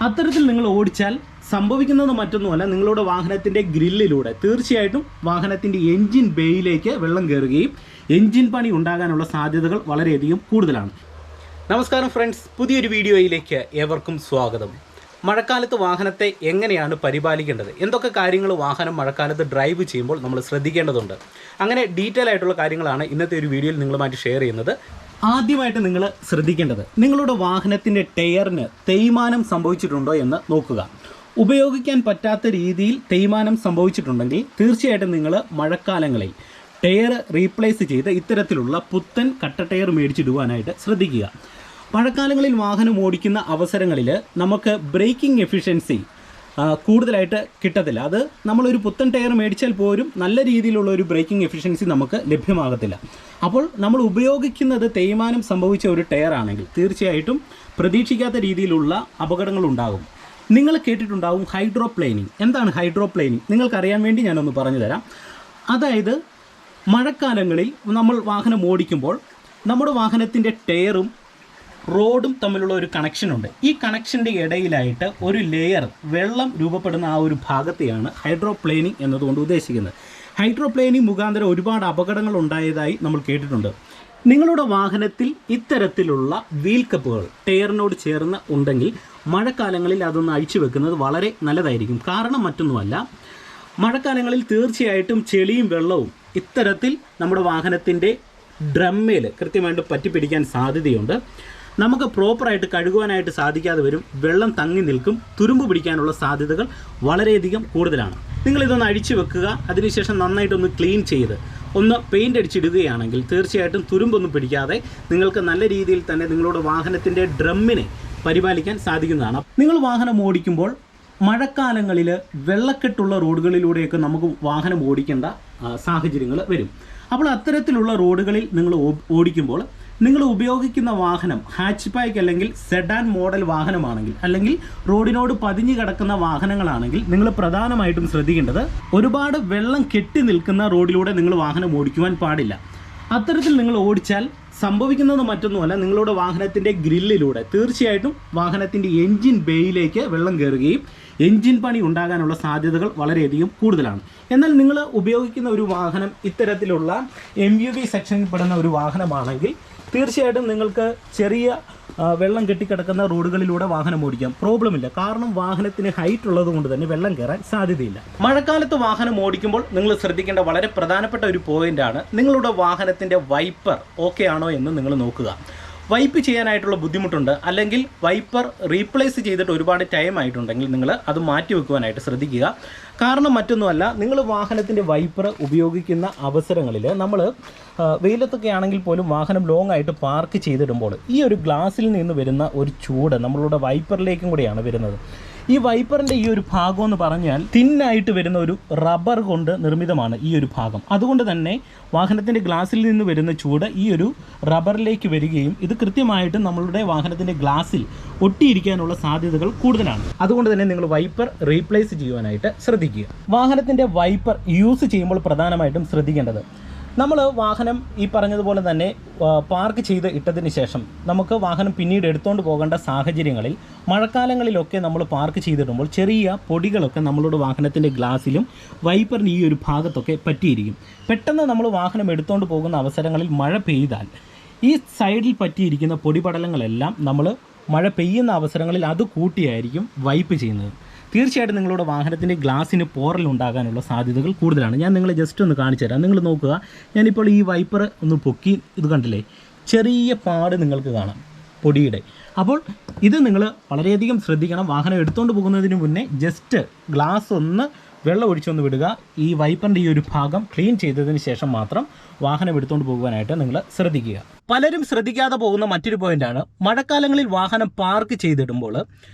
അത്തരത്തിൽ നിങ്ങൾ ഓടിച്ചാൽ സംഭവിക്കുന്നത് മറ്റൊന്നുമല്ല, നിങ്ങളുടെ വാഹനത്തിൻ്റെ ഗ്രില്ലിലൂടെ തീർച്ചയായിട്ടും വാഹനത്തിൻ്റെ എൻജിൻ ബേയിലേക്ക് വെള്ളം കയറുകയും എൻജിൻ പണി ഉണ്ടാകാനുള്ള സാധ്യതകൾ വളരെയധികം കൂടുതലാണ്. നമസ്കാരം ഫ്രണ്ട്സ്, പുതിയൊരു വീഡിയോയിലേക്ക് ഏവർക്കും സ്വാഗതം. മഴക്കാലത്ത് വാഹനത്തെ എങ്ങനെയാണ് പരിപാലിക്കേണ്ടത്, എന്തൊക്കെ കാര്യങ്ങൾ വാഹനം മഴക്കാലത്ത് ഡ്രൈവ് ചെയ്യുമ്പോൾ നമ്മൾ ശ്രദ്ധിക്കേണ്ടതുണ്ട്, അങ്ങനെ ഡീറ്റെയിൽ ആയിട്ടുള്ള കാര്യങ്ങളാണ് ഇന്നത്തെ ഒരു വീഡിയോയിൽ നിങ്ങളുമായിട്ട് ഷെയർ ചെയ്യുന്നത്. ആദ്യമായിട്ട് നിങ്ങൾ ശ്രദ്ധിക്കേണ്ടത്, നിങ്ങളുടെ വാഹനത്തിൻ്റെ ടയറിന് തേയ്മാനം സംഭവിച്ചിട്ടുണ്ടോ എന്ന് നോക്കുക. ഉപയോഗിക്കാൻ പറ്റാത്ത രീതിയിൽ തേയ്മാനം സംഭവിച്ചിട്ടുണ്ടെങ്കിൽ തീർച്ചയായിട്ടും നിങ്ങൾ മഴക്കാലങ്ങളിൽ ടയർ റീപ്ലേസ് ചെയ്ത് ഇത്തരത്തിലുള്ള പുത്തൻ കട്ട ടയർ മേടിച്ചിടുവാനായിട്ട് ശ്രദ്ധിക്കുക. മഴക്കാലങ്ങളിൽ വാഹനം ഓടിക്കുന്ന അവസരങ്ങളിൽ നമുക്ക് ബ്രേക്കിംഗ് എഫിഷ്യൻസി കൂടുതലായിട്ട് കിട്ടത്തില്ല. അത് നമ്മളൊരു പുത്തൻ ടയർ മേടിച്ചാൽ പോലും നല്ല രീതിയിലുള്ള ഒരു ബ്രേക്കിംഗ് എഫിഷ്യൻസി നമുക്ക് ലഭ്യമാകത്തില്ല. അപ്പോൾ നമ്മൾ ഉപയോഗിക്കുന്നത് തേയ്മാനം സംഭവിച്ച ഒരു ടയർ ആണെങ്കിൽ തീർച്ചയായിട്ടും പ്രതീക്ഷിക്കാത്ത രീതിയിലുള്ള അപകടങ്ങളുണ്ടാകും. നിങ്ങൾ കേട്ടിട്ടുണ്ടാവും ഹൈഡ്രോപ്ലെയിനിങ്. എന്താണ് ഹൈഡ്രോപ്ലെയിനിങ്? നിങ്ങൾക്കറിയാൻ വേണ്ടി ഞാനൊന്ന് പറഞ്ഞു തരാം. അതായത് മഴക്കാലങ്ങളിൽ നമ്മൾ വാഹനം ഓടിക്കുമ്പോൾ നമ്മുടെ വാഹനത്തിൻ്റെ ടയറും റോഡും തമ്മിലുള്ള ഒരു കണക്ഷനുണ്ട്. ഈ കണക്ഷൻ്റെ ഇടയിലായിട്ട് ഒരു ലെയർ വെള്ളം രൂപപ്പെടുന്ന ആ ഒരു ഭാഗത്തെയാണ് ഹൈഡ്രോപ്ലെയിനിങ് എന്നതുകൊണ്ട് ഉദ്ദേശിക്കുന്നത്. ഹൈഡ്രോപ്ലെയിനിങ് മുഖാന്തരം ഒരുപാട് അപകടങ്ങൾ ഉണ്ടായതായി നമ്മൾ കേട്ടിട്ടുണ്ട്. നിങ്ങളുടെ വാഹനത്തിൽ ഇത്തരത്തിലുള്ള വീൽ കപ്പുകൾ ടയറിനോട് ചേർന്ന് ഉണ്ടെങ്കിൽ മഴക്കാലങ്ങളിൽ അതൊന്ന് അഴിച്ചു വെക്കുന്നത് വളരെ നല്ലതായിരിക്കും. കാരണം മറ്റൊന്നുമല്ല, മഴക്കാലങ്ങളിൽ തീർച്ചയായിട്ടും ചെളിയും വെള്ളവും ഇത്തരത്തിൽ നമ്മുടെ വാഹനത്തിൻ്റെ ഡ്രമ്മേൽ കൃത്യമായിട്ട് പറ്റിപ്പിടിക്കാൻ സാധ്യതയുണ്ട്. നമുക്ക് പ്രോപ്പറായിട്ട് കഴുകുവാനായിട്ട് സാധിക്കാതെ വരും. വെള്ളം തങ്ങി നിൽക്കും. തുരുമ്പ് പിടിക്കാനുള്ള സാധ്യതകൾ വളരെയധികം കൂടുതലാണ്. നിങ്ങളിതൊന്ന് അഴിച്ചു വെക്കുക. അതിനുശേഷം നന്നായിട്ടൊന്ന് ക്ലീൻ ചെയ്ത് ഒന്ന് പെയിൻ്റ് അടിച്ചിടുകയാണെങ്കിൽ തീർച്ചയായിട്ടും തുരുമ്പൊന്നും പിടിക്കാതെ നിങ്ങൾക്ക് നല്ല രീതിയിൽ തന്നെ നിങ്ങളുടെ വാഹനത്തിൻ്റെ ഡ്രമ്മിനെ പരിപാലിക്കാൻ സാധിക്കുന്നതാണ്. നിങ്ങൾ വാഹനം ഓടിക്കുമ്പോൾ മഴക്കാലങ്ങളിൽ വെള്ളക്കെട്ടുള്ള റോഡുകളിലൂടെയൊക്കെ നമുക്ക് വാഹനം ഓടിക്കേണ്ട സാഹചര്യങ്ങൾ വരും. അപ്പോൾ അത്തരത്തിലുള്ള റോഡുകളിൽ നിങ്ങൾ ഓടിക്കുമ്പോൾ നിങ്ങൾ ഉപയോഗിക്കുന്ന വാഹനം ഹാച്ച് ബാക്ക് അല്ലെങ്കിൽ സെഡാൻ മോഡൽ വാഹനമാണെങ്കിൽ, അല്ലെങ്കിൽ റോഡിനോട് പതിഞ്ഞു കിടക്കുന്ന വാഹനങ്ങളാണെങ്കിൽ നിങ്ങൾ പ്രധാനമായിട്ടും ശ്രദ്ധിക്കേണ്ടത് ഒരുപാട് വെള്ളം കെട്ടി നിൽക്കുന്ന റോഡിലൂടെ നിങ്ങൾ വാഹനം ഓടിക്കുവാൻ പാടില്ല. അത്തരത്തിൽ നിങ്ങൾ ഓടിച്ചാൽ സംഭവിക്കുന്നത് മറ്റൊന്നുമല്ല, നിങ്ങളുടെ വാഹനത്തിൻ്റെ ഗ്രില്ലിലൂടെ തീർച്ചയായിട്ടും വാഹനത്തിൻ്റെ എൻജിൻ ബേയിലേക്ക് വെള്ളം കയറുകയും എൻജിൻ പണി ഉണ്ടാകാനുള്ള സാധ്യതകൾ വളരെയധികം കൂടുതലാണ്. എന്നാൽ നിങ്ങൾ ഉപയോഗിക്കുന്ന ഒരു വാഹനം ഇത്തരത്തിലുള്ള MUV സെക്ഷനിൽ പെടുന്ന ഒരു വാഹനമാണെങ്കിൽ തീർച്ചയായിട്ടും നിങ്ങൾക്ക് ചെറിയ വെള്ളം കെട്ടിക്കിടക്കുന്ന റോഡുകളിലൂടെ വാഹനം ഓടിക്കാം, പ്രോബ്ലമില്ല. കാരണം വാഹനത്തിന് ഹൈറ്റ് ഉള്ളത് കൊണ്ട് തന്നെ വെള്ളം കയറാൻ സാധ്യതയില്ല. മഴക്കാലത്ത് വാഹനം ഓടിക്കുമ്പോൾ നിങ്ങൾ ശ്രദ്ധിക്കേണ്ട വളരെ പ്രധാനപ്പെട്ട ഒരു പോയിൻ്റാണ്, നിങ്ങളുടെ വാഹനത്തിൻ്റെ വൈപ്പർ ഓക്കെ ആണോ എന്ന് നിങ്ങൾ നോക്കുക. വൈപ്പ് ചെയ്യാനായിട്ടുള്ള ബുദ്ധിമുട്ടുണ്ട്, അല്ലെങ്കിൽ വൈപ്പർ റീപ്ലേസ് ചെയ്തിട്ട് ഒരുപാട് ടൈം ആയിട്ടുണ്ടെങ്കിൽ നിങ്ങൾ അത് മാറ്റി വെക്കുവാനായിട്ട് ശ്രദ്ധിക്കുക. കാരണം മറ്റൊന്നുമല്ല, നിങ്ങൾ വാഹനത്തിൻ്റെ വൈപ്പർ ഉപയോഗിക്കുന്ന അവസരങ്ങളിൽ നമ്മൾ വെയിലത്തൊക്കെ ആണെങ്കിൽ പോലും വാഹനം ലോങ് ആയിട്ട് പാർക്ക് ചെയ്തിടുമ്പോൾ ഈ ഒരു ഗ്ലാസ്സിൽ നിന്ന് വരുന്ന ഒരു ചൂട് നമ്മളുടെ വൈപ്പറിലേക്കും കൂടിയാണ് വരുന്നത്. ഈ വൈപ്പറിൻ്റെ ഈ ഒരു ഭാഗം എന്ന് പറഞ്ഞാൽ തിന്നായിട്ട് വരുന്ന ഒരു റബ്ബർ കൊണ്ട് നിർമ്മിതമാണ് ഈ ഒരു ഭാഗം. അതുകൊണ്ട് തന്നെ വാഹനത്തിൻ്റെ ഗ്ലാസ്സിൽ നിന്ന് വരുന്ന ചൂട് ഈ ഒരു റബ്ബറിലേക്ക് വരികയും ഇത് കൃത്യമായിട്ട് നമ്മളുടെ വാഹനത്തിൻ്റെ ഗ്ലാസ്സിൽ ഒട്ടിയിരിക്കാനുള്ള സാധ്യതകൾ കൂടുതലാണ്. അതുകൊണ്ട് തന്നെ നിങ്ങൾ വൈപ്പർ റീപ്ലേസ് ചെയ്യുവാനായിട്ട് ശ്രദ്ധിക്കുക. വാഹനത്തിൻ്റെ വൈപ്പർ യൂസ് ചെയ്യുമ്പോൾ പ്രധാനമായിട്ടും ശ്രദ്ധിക്കേണ്ടത്, നമ്മൾ വാഹനം ഈ പറഞ്ഞതുപോലെ തന്നെ പാർക്ക് ചെയ്ത് ഇട്ടതിന് ശേഷം നമുക്ക് വാഹനം പിന്നീട് എടുത്തുകൊണ്ട് പോകേണ്ട സാഹചര്യങ്ങളിൽ മഴക്കാലങ്ങളിലൊക്കെ നമ്മൾ പാർക്ക് ചെയ്തിടുമ്പോൾ ചെറിയ പൊടികളൊക്കെ നമ്മളുടെ വാഹനത്തിൻ്റെ ഗ്ലാസ്സിലും വൈപ്പറിന് ഈ ഒരു ഭാഗത്തൊക്കെ പറ്റിയിരിക്കും. പെട്ടെന്ന് നമ്മൾ വാഹനം എടുത്തുകൊണ്ട് പോകുന്ന അവസരങ്ങളിൽ മഴ പെയ്താൽ ഈ സൈഡിൽ പറ്റിയിരിക്കുന്ന പൊടിപടലങ്ങളെല്ലാം നമ്മൾ മഴ പെയ്യുന്ന അവസരങ്ങളിൽ അത് കൂട്ടിയായിരിക്കും വൈപ്പ് ചെയ്യുന്നത്. തീർച്ചയായിട്ടും നിങ്ങളുടെ വാഹനത്തിൻ്റെ ഗ്ലാസ്സിന് പോറലുണ്ടാകാനുള്ള സാധ്യതകൾ കൂടുതലാണ്. ഞാൻ നിങ്ങളെ ജസ്റ്റ് ഒന്ന് കാണിച്ചു തരാം. നിങ്ങൾ നോക്കുക, ഞാനിപ്പോൾ ഈ വൈപ്പർ ഒന്ന് പൊക്കി, ഇത് കണ്ടില്ലേ, ചെറിയ പാട് നിങ്ങൾക്ക് കാണാം പൊടിയുടെ. അപ്പോൾ ഇത് നിങ്ങൾ വളരെയധികം ശ്രദ്ധിക്കണം. വാഹനം എടുത്തുകൊണ്ട് പോകുന്നതിന് മുന്നേ ജസ്റ്റ് ഗ്ലാസ് ഒന്ന് വെള്ളം ഒഴിച്ചൊന്ന് വിടുക. ഈ വൈപ്പറിൻ്റെ ഈ ഒരു ഭാഗം ക്ലീൻ ചെയ്തതിന് ശേഷം മാത്രം വാഹനം എടുത്തുകൊണ്ട് പോകുവാനായിട്ട് നിങ്ങൾ ശ്രദ്ധിക്കുക. പലരും ശ്രദ്ധിക്കാതെ പോകുന്ന മറ്റൊരു പോയിൻ്റാണ്, മഴക്കാലങ്ങളിൽ വാഹനം പാർക്ക് ചെയ്തിടുമ്പോൾ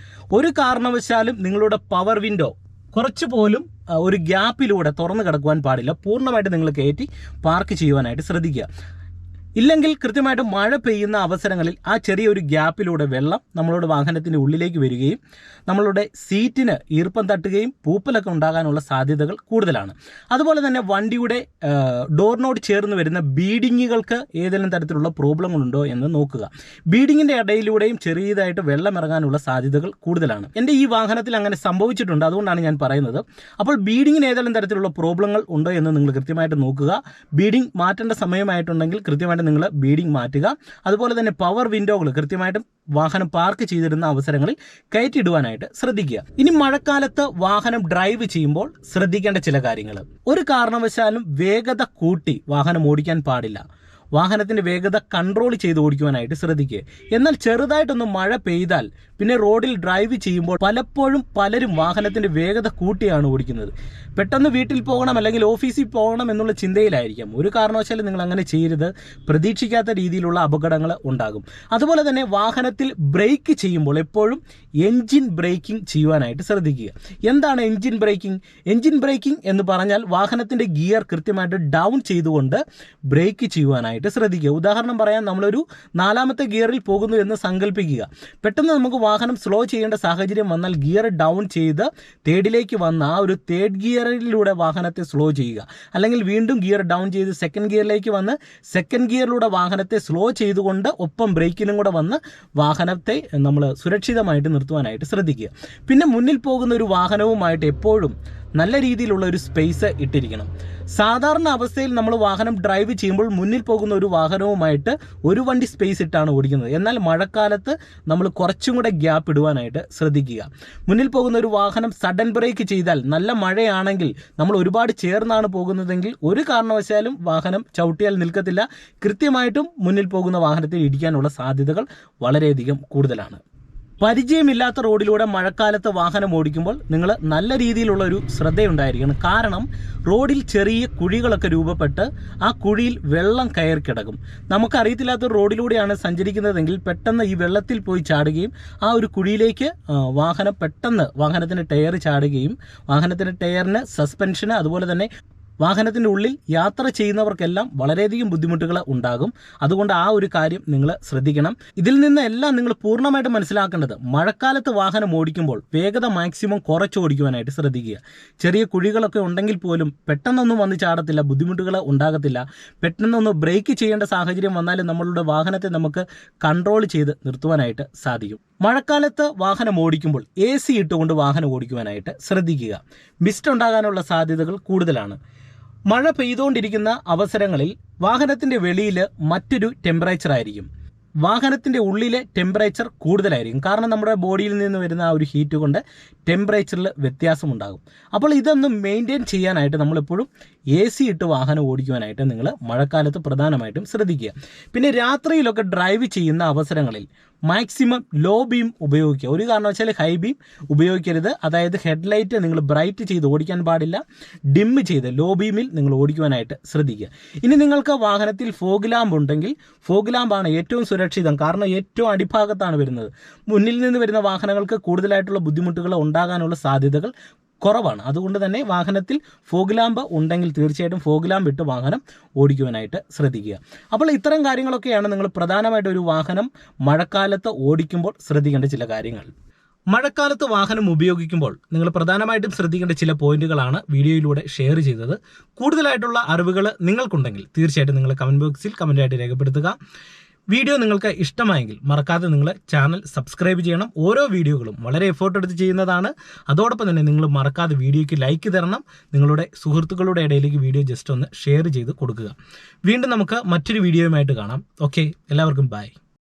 ഒരു കാരണവശാലും നിങ്ങളുടെ പവർ വിൻഡോ കുറച്ച് പോലും ഒരു ഗ്യാപ്പിലൂടെ തുറന്നു കിടക്കുവാൻ പാടില്ല. പൂർണ്ണമായിട്ട് നിങ്ങൾ കയറ്റി പാർക്ക് ചെയ്യുവാനായിട്ട് ശ്രദ്ധിക്കുക. ഇല്ലെങ്കിൽ കൃത്യമായിട്ട് മഴ പെയ്യുന്ന അവസരങ്ങളിൽ ആ ചെറിയൊരു ഗ്യാപ്പിലൂടെ വെള്ളം നമ്മളുടെ വാഹനത്തിൻ്റെ ഉള്ളിലേക്ക് വരികയും നമ്മളുടെ സീറ്റിന് ഈർപ്പം തട്ടുകയും പൂപ്പലൊക്കെ ഉണ്ടാകാനുള്ള സാധ്യതകൾ കൂടുതലാണ്. അതുപോലെ തന്നെ വണ്ടിയുടെ ഡോറിനോട് ചേർന്ന് വരുന്ന ബീഡിങ്ങുകൾക്ക് ഏതെങ്കിലും തരത്തിലുള്ള പ്രോബ്ലങ്ങളുണ്ടോ എന്ന് നോക്കുക. ബീഡിങ്ങിൻ്റെ ഇടയിലൂടെയും ചെറിയതായിട്ട് വെള്ളം ഇറങ്ങാനുള്ള സാധ്യതകൾ കൂടുതലാണ്. എൻ്റെ ഈ വാഹനത്തിൽ അങ്ങനെ സംഭവിച്ചിട്ടുണ്ട്, അതുകൊണ്ടാണ് ഞാൻ പറയുന്നത്. അപ്പോൾ ബീഡിങ്ങിന് ഏതെങ്കിലും തരത്തിലുള്ള പ്രോബ്ലങ്ങൾ ഉണ്ടോ എന്ന് നിങ്ങൾ കൃത്യമായിട്ട് നോക്കുക. ബീഡിങ് മാറ്റേണ്ട സമയമായിട്ടുണ്ടെങ്കിൽ കൃത്യമായിട്ട് നിങ്ങൾ ബീഡിംഗ് മാറ്റുക. അതുപോലെ തന്നെ പവർ വിൻഡോകൾ കൃത്യമായിട്ടും വാഹനം പാർക്ക് ചെയ്തിരുന്ന അവസരങ്ങളിൽ കയറ്റിയിടുവാനായിട്ട് ശ്രദ്ധിക്കുക. ഇനി മഴക്കാലത്ത് വാഹനം ഡ്രൈവ് ചെയ്യുമ്പോൾ ശ്രദ്ധിക്കേണ്ട ചില കാര്യങ്ങൾ. ഒരു കാരണവശാലും വേഗത കൂട്ടി വാഹനം ഓടിക്കാൻ പാടില്ല. വാഹനത്തിൻ്റെ വേഗത കൺട്രോൾ ചെയ്ത് ഓടിക്കുവാനായിട്ട് ശ്രദ്ധിക്കുക. എന്നാൽ ചെറുതായിട്ടൊന്ന് മഴ പെയ്താൽ പിന്നെ റോഡിൽ ഡ്രൈവ് ചെയ്യുമ്പോൾ പലപ്പോഴും പലരും വാഹനത്തിൻ്റെ വേഗത കൂട്ടിയാണ് ഓടിക്കുന്നത്. പെട്ടെന്ന് വീട്ടിൽ പോകണം അല്ലെങ്കിൽ ഓഫീസിൽ പോകണം എന്നുള്ള ചിന്തയിലായിരിക്കാം. ഒരു കാരണവശാലും നിങ്ങൾ അങ്ങനെ ചെയ്യരുത്. പ്രതീക്ഷിക്കാത്ത രീതിയിലുള്ള അപകടങ്ങൾ ഉണ്ടാകും. അതുപോലെ തന്നെ വാഹനത്തിൽ ബ്രേക്ക് ചെയ്യുമ്പോൾ എപ്പോഴും എൻജിൻ ബ്രേക്കിംഗ് ചെയ്യുവാനായിട്ട് ശ്രദ്ധിക്കുക. എന്താണ് എൻജിൻ ബ്രേക്കിംഗ്? എൻജിൻ ബ്രേക്കിംഗ് എന്ന് പറഞ്ഞാൽ വാഹനത്തിൻ്റെ ഗിയർ കൃത്യമായിട്ട് ഡൗൺ ചെയ്തുകൊണ്ട് ബ്രേക്ക് ചെയ്യുവാനായിട്ട് ശ്രദ്ധിക്കുക. ഉദാഹരണം പറയാൻ, നമ്മളൊരു 4ാമത്തെ ഗിയറിൽ പോകുന്നു എന്ന് സങ്കല്പിക്കുക. പെട്ടെന്ന് നമുക്ക് വാഹനം സ്ലോ ചെയ്യേണ്ട സാഹചര്യം വന്നാൽ ഗിയർ ഡൗൺ ചെയ്ത് 3ലേക്ക് വന്ന ആ ഒരു 3rd ഗിയറിലൂടെ വാഹനത്തെ സ്ലോ ചെയ്യുക. അല്ലെങ്കിൽ വീണ്ടും ഗിയർ ഡൗൺ ചെയ്ത് 2nd ഗിയറിലേക്ക് വന്ന് 2nd ഗിയറിലൂടെ വാഹനത്തെ സ്ലോ ചെയ്തുകൊണ്ട് ഒപ്പം ബ്രേക്കിനും കൂടെ വന്ന് വാഹനത്തെ നമ്മൾ സുരക്ഷിതമായിട്ട് നിർത്തുവാനായിട്ട് ശ്രദ്ധിക്കുക. പിന്നെ മുന്നിൽ പോകുന്ന ഒരു വാഹനവുമായിട്ട് എപ്പോഴും നല്ല രീതിയിലുള്ള ഒരു സ്പേസ് ഇട്ടിരിക്കണം. സാധാരണ അവസ്ഥയിൽ നമ്മൾ വാഹനം ഡ്രൈവ് ചെയ്യുമ്പോൾ മുന്നിൽ പോകുന്ന ഒരു വാഹനവുമായിട്ട് ഒരു വണ്ടി സ്പേസ് ഇട്ടാണ് ഓടിക്കുന്നത്. എന്നാൽ മഴക്കാലത്ത് നമ്മൾ കുറച്ചും കൂടെ ഗ്യാപ്പ് ഇടുവാനായിട്ട് ശ്രദ്ധിക്കുക. മുന്നിൽ പോകുന്ന ഒരു വാഹനം സഡൻ ബ്രേക്ക് ചെയ്താൽ, നല്ല മഴയാണെങ്കിൽ നമ്മൾ ഒരുപാട് ചേർന്നാണ് പോകുന്നതെങ്കിൽ ഒരു കാരണവശാലും വാഹനം ചവിട്ടിയാൽ നിൽക്കത്തില്ല. കൃത്യമായിട്ടും മുന്നിൽ പോകുന്ന വാഹനത്തിൽ ഇടിക്കാനുള്ള സാധ്യതകൾ വളരെയധികം കൂടുതലാണ്. പരിചയമില്ലാത്ത റോഡിലൂടെ മഴക്കാലത്ത് വാഹനം ഓടിക്കുമ്പോൾ നിങ്ങൾ നല്ല രീതിയിലുള്ള ഒരു ശ്രദ്ധയുണ്ടായിരിക്കണം. കാരണം റോഡിൽ ചെറിയ കുഴികളൊക്കെ രൂപപ്പെട്ട് ആ കുഴിയിൽ വെള്ളം കയറി കിടക്കും. നമുക്കറിയത്തില്ലാത്ത റോഡിലൂടെയാണ് സഞ്ചരിക്കുന്നതെങ്കിൽ പെട്ടെന്ന് ഈ വെള്ളത്തിൽ പോയി ചാടുകയും ആ ഒരു കുഴിയിലേക്ക് വാഹനത്തിൻ്റെ ടയർ ചാടുകയും വാഹനത്തിൻ്റെ ടയറിന് സസ്പെൻഷന് അതുപോലെ തന്നെ വാഹനത്തിൻ്റെ ഉള്ളിൽ യാത്ര ചെയ്യുന്നവർക്കെല്ലാം വളരെയധികം ബുദ്ധിമുട്ടുകൾ ഉണ്ടാകും. അതുകൊണ്ട് ആ ഒരു കാര്യം നിങ്ങൾ ശ്രദ്ധിക്കണം. ഇതിൽ നിന്ന് എല്ലാം നിങ്ങൾ പൂർണ്ണമായിട്ട് മനസ്സിലാക്കേണ്ടത്, മഴക്കാലത്ത് വാഹനം ഓടിക്കുമ്പോൾ വേഗത മാക്സിമം കുറച്ച് ഓടിക്കുവാനായിട്ട് ശ്രദ്ധിക്കുക. ചെറിയ കുഴികളൊക്കെ ഉണ്ടെങ്കിൽ പോലും പെട്ടെന്നൊന്നും വന്ന് ചാടത്തില്ല, ബുദ്ധിമുട്ടുകൾ ഉണ്ടാകത്തില്ല. പെട്ടെന്നൊന്ന് ബ്രേക്ക് ചെയ്യേണ്ട സാഹചര്യം വന്നാലും നമ്മളുടെ വാഹനത്തെ നമുക്ക് കൺട്രോൾ ചെയ്ത് നിർത്തുവാനായിട്ട് സാധിക്കും. മഴക്കാലത്ത് വാഹനം ഓടിക്കുമ്പോൾ AC ഇട്ടുകൊണ്ട് വാഹനം ഓടിക്കുവാനായിട്ട് ശ്രദ്ധിക്കുക. മിസ്റ്റ് ഉണ്ടാകാനുള്ള സാധ്യതകൾ കൂടുതലാണ്. മഴ പെയ്തുകൊണ്ടിരിക്കുന്ന അവസരങ്ങളിൽ വാഹനത്തിൻ്റെ വെളിയിൽ മറ്റൊരു ടെമ്പറേച്ചർ ആയിരിക്കും. വാഹനത്തിൻ്റെ ഉള്ളിലെ ടെമ്പറേച്ചർ കൂടുതലായിരിക്കും. കാരണം നമ്മുടെ ബോഡിയിൽ നിന്ന് വരുന്ന ആ ഒരു ഹീറ്റ് കൊണ്ട് ടെമ്പറേച്ചറിൽ വ്യത്യാസമുണ്ടാകും. അപ്പോൾ ഇതൊന്നും മെയിൻറ്റെയിൻ ചെയ്യാനായിട്ട് നമ്മളെപ്പോഴും AC ഇട്ട് വാഹനം ഓടിക്കുവാനായിട്ട് നിങ്ങൾ മഴക്കാലത്ത് പ്രധാനമായിട്ടും ശ്രദ്ധിക്കുക. പിന്നെ രാത്രിയിലൊക്കെ ഡ്രൈവ് ചെയ്യുന്ന അവസരങ്ങളിൽ മാക്സിമം ലോ ബീം ഉപയോഗിക്കുക. ഒരു കാരണവശാലും ഹൈ ബീം ഉപയോഗിക്കരുത്. അതായത് ഹെഡ്ലൈറ്റ് നിങ്ങൾ ബ്രൈറ്റ് ചെയ്ത് ഓടിക്കാൻ പാടില്ല. ഡിമ്മ് ചെയ്ത് ലോ ബീമിൽ നിങ്ങൾ ഓടിക്കുവാനായിട്ട് ശ്രദ്ധിക്കുക. ഇനി നിങ്ങൾക്ക് വാഹനത്തിൽ ഫോഗ് ലാമ്പ് ഉണ്ടെങ്കിൽ ഫോഗ് ലാമ്പാണ് ഏറ്റവും സുരക്ഷിതം. കാരണം ഏറ്റവും അടിഭാഗത്താണ് വരുന്നത്. മുന്നിൽ നിന്ന് വരുന്ന വാഹനങ്ങൾക്ക് കൂടുതലായിട്ടുള്ള ബുദ്ധിമുട്ടുകൾ ഉണ്ടാകാനുള്ള സാധ്യതകൾ കുറവാണ്. അതുകൊണ്ട് തന്നെ വാഹനത്തിൽ ഫോഗ് ലാമ്പ് ഉണ്ടെങ്കിൽ തീർച്ചയായിട്ടും ഫോഗ് ലാമ്പ് ഇട്ട് വാഹനം ഓടിക്കുവാനായിട്ട് ശ്രദ്ധിക്കുക. അപ്പോൾ ഇത്തരം കാര്യങ്ങളൊക്കെയാണ് നിങ്ങൾ പ്രധാനമായിട്ട് ഒരു വാഹനം മഴക്കാലത്ത് ഓടിക്കുമ്പോൾ ശ്രദ്ധിക്കേണ്ട ചില കാര്യങ്ങൾ. മഴക്കാലത്ത് വാഹനം ഉപയോഗിക്കുമ്പോൾ നിങ്ങൾ പ്രധാനമായിട്ടും ശ്രദ്ധിക്കേണ്ട ചില പോയിന്റുകളാണ് വീഡിയോയിലൂടെ ഷെയർ ചെയ്തത്. കൂടുതലായിട്ടുള്ള അറിവുകൾ നിങ്ങൾക്കുണ്ടെങ്കിൽ തീർച്ചയായിട്ടും നിങ്ങൾ കമൻറ്റ് ബോക്സിൽ കമൻറ്റായിട്ട് രേഖപ്പെടുത്തുക. വീഡിയോ നിങ്ങൾക്ക് ഇഷ്ടമായെങ്കിൽ മറക്കാതെ നിങ്ങൾ ചാനൽ സബ്സ്ക്രൈബ് ചെയ്യണം. ഓരോ വീഡിയോകളും വളരെ എഫേർട്ട് എടുത്ത് ചെയ്യുന്നതാണ്. അതോടൊപ്പം തന്നെ നിങ്ങൾ മറക്കാതെ വീഡിയോയ്ക്ക് ലൈക്ക് തരണം. നിങ്ങളുടെ സുഹൃത്തുക്കളുടെ ഇടയിലേക്ക് വീഡിയോ ജസ്റ്റ് ഒന്ന് ഷെയർ ചെയ്ത് കൊടുക്കുക. വീണ്ടും നമുക്ക് മറ്റൊരു വീഡിയോയുമായിട്ട് കാണാം. ഓക്കെ, എല്ലാവർക്കും ബൈ.